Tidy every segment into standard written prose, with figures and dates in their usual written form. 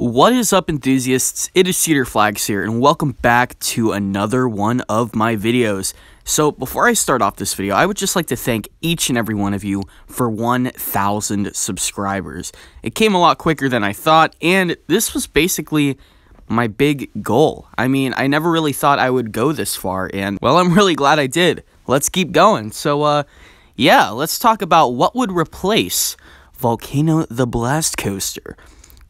What is up, enthusiasts? It is Cedar Flags here, and welcome back to another one of my videos. So before I start off this video, I would just like to thank each and every one of you for 1,000 subscribers. It came a lot quicker than I thought, and this was basically my big goal. I mean, I never really thought I would go this far, and well, I'm really glad I did. Let's keep going. So, yeah, let's talk about what would replace Volcano the Blast Coaster.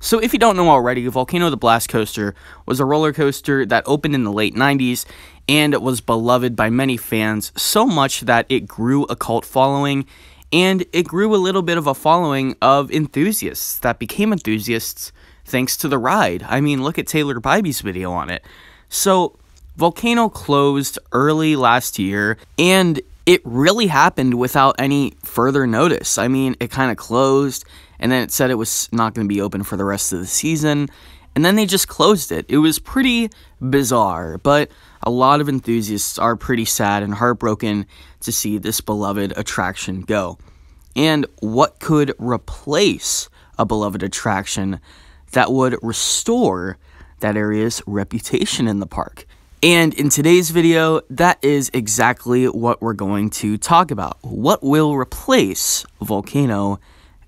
So if you don't know already, Volcano the Blast Coaster was a roller coaster that opened in the late 90s and was beloved by many fans so much that it grew a cult following, and it grew a little bit of a following of enthusiasts that became enthusiasts thanks to the ride. I mean, look at Taylor Bybee's video on it. So Volcano closed early last year, and it really happened without any further notice. I mean, it kind of closed, and then it said it was not going to be open for the rest of the season, and then they just closed it. It was pretty bizarre, but a lot of enthusiasts are pretty sad and heartbroken to see this beloved attraction go. And what could replace a beloved attraction that would restore that area's reputation in the park? And in today's video, that is exactly what we're going to talk about. What will replace Volcano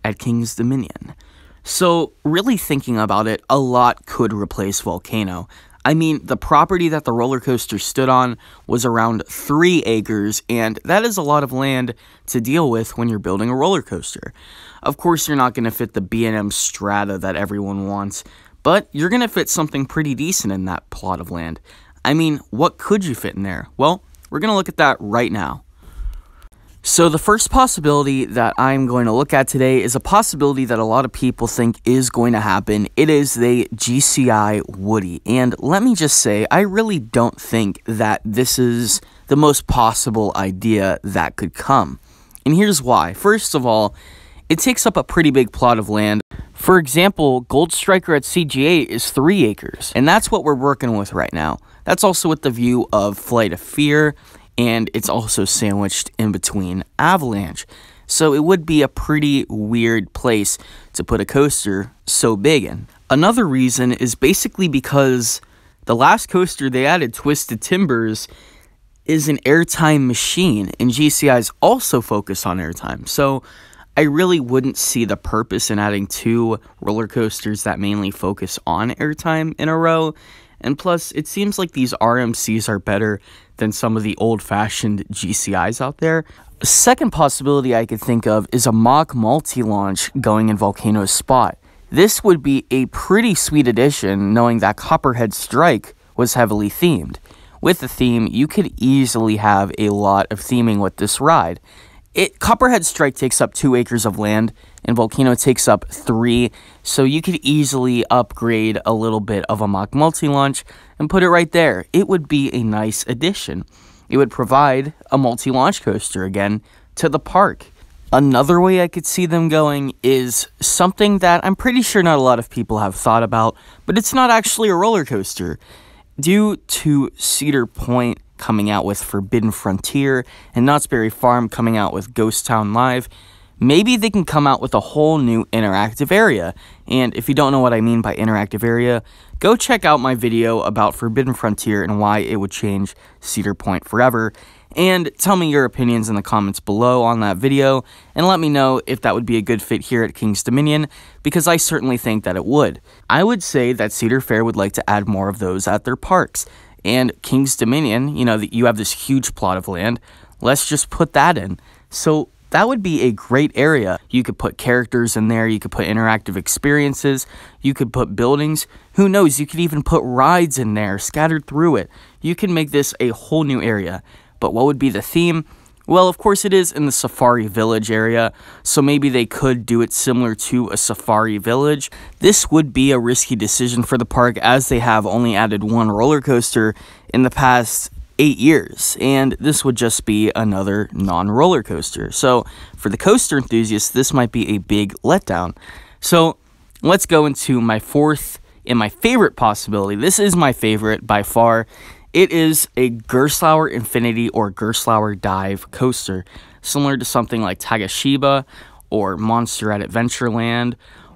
at King's Dominion? So, really thinking about it, a lot could replace Volcano. I mean, the property that the roller coaster stood on was around 3 acres, and that is a lot of land to deal with when you're building a roller coaster. Of course, you're not going to fit the B&M strata that everyone wants, but you're going to fit something pretty decent in that plot of land. I mean, what could you fit in there? Well, we're going to look at that right now. So the first possibility that I'm going to look at today is a possibility that a lot of people think is going to happen. It is the GCI Woody. And let me just say, I really don't think that this is the most possible idea that could come. And here's why. First of all, it takes up a pretty big plot of land. For example, Gold Striker at CGA is 3 acres, and that's what we're working with right now. That's also with the view of Flight of Fear, and it's also sandwiched in between Avalanche. So it would be a pretty weird place to put a coaster so big in. Another reason is basically because the last coaster they added, Twisted Timbers, is an airtime machine, and GCI's also focused on airtime. So I really wouldn't see the purpose in adding 2 roller coasters that mainly focus on airtime in a row. And plus, it seems like these RMCs are better than some of the old-fashioned GCIs out there. A second possibility I could think of is a mock multi-launch going in Volcano's spot. This would be a pretty sweet addition, knowing that Copperhead Strike was heavily themed. With the theme, you could easily have a lot of theming with this ride. Copperhead Strike takes up 2 acres of land, and Volcano takes up 3, so you could easily upgrade a little bit of a mock multi-launch and put it right there. It would be a nice addition. It would provide a multi-launch coaster again to the park. Another way I could see them going is something that I'm pretty sure not a lot of people have thought about, but it's not actually a roller coaster. Due to Cedar Point coming out with Forbidden Frontier and Knott's Berry Farm coming out with Ghost Town Live, maybe they can come out with a whole new interactive area. And if you don't know what I mean by interactive area, go check out my video about Forbidden Frontier and why it would change Cedar Point forever. And tell me your opinions in the comments below on that video, and let me know if that would be a good fit here at King's Dominion, because I certainly think that it would. I would say that Cedar Fair would like to add more of those at their parks. And King's Dominion, you know, you have this huge plot of land. Let's just put that in. So that would be a great area. You could put characters in there. You could put interactive experiences. You could put buildings. Who knows? You could even put rides in there scattered through it. You can make this a whole new area. But what would be the theme? Well, of course, it is in the Safari Village area, so maybe they could do it similar to a Safari Village. This would be a risky decision for the park, as they have only added 1 roller coaster in the past 8 years, and this would just be another non-roller coaster. So for the coaster enthusiasts, this might be a big letdown. So let's go into my fourth and my favorite possibility. This is my favorite by far. It is a Gerstlauer Infinity or Gerstlauer Dive coaster, similar to something like Tagashiba or Monster at Adventureland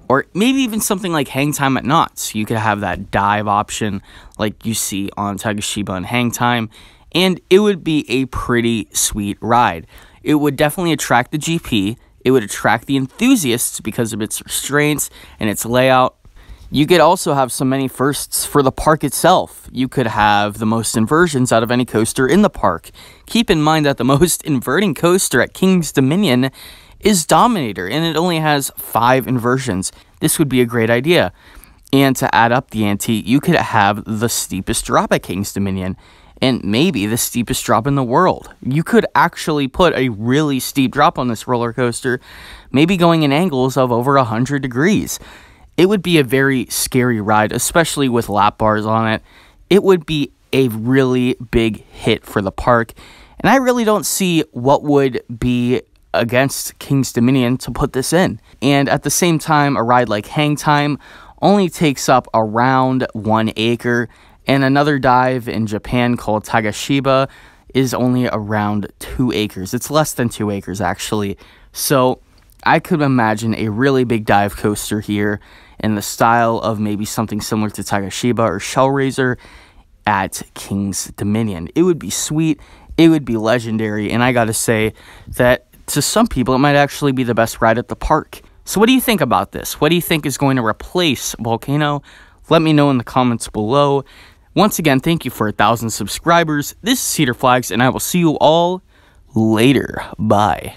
Or maybe even something like Hang Time at Knott's. You could have that dive option like you see on Tagashiba and Hang Time, and it would be a pretty sweet ride. It would definitely attract the GP. It would attract the enthusiasts because of its restraints and its layout. You could also have so many firsts for the park itself. You could have the most inversions out of any coaster in the park. Keep in mind that the most inverting coaster at King's Dominion is Dominator, and it only has 5 inversions. This would be a great idea. And to add up the ante, you could have the steepest drop at King's Dominion, and maybe the steepest drop in the world. You could actually put a really steep drop on this roller coaster, maybe going in angles of over 100 degrees. It would be a very scary ride, especially with lap bars on it. It would be a really big hit for the park, and I really don't see what would be against King's Dominion to put this in. And at the same time, a ride like Hang Time only takes up around 1 acre, and another dive in Japan called Tagashiba is only around 2 acres. It's less than 2 acres, actually. So I could imagine a really big dive coaster here in the style of maybe something similar to Tagashiba or Shellraiser at King's Dominion. It would be sweet, it would be legendary, and I gotta say that to some people it might actually be the best ride at the park. So what do you think about this? What do you think is going to replace Volcano? Let me know in the comments below. Once again, thank you for 1,000 subscribers. This is Cedar Flags, and I will see you all later. Bye.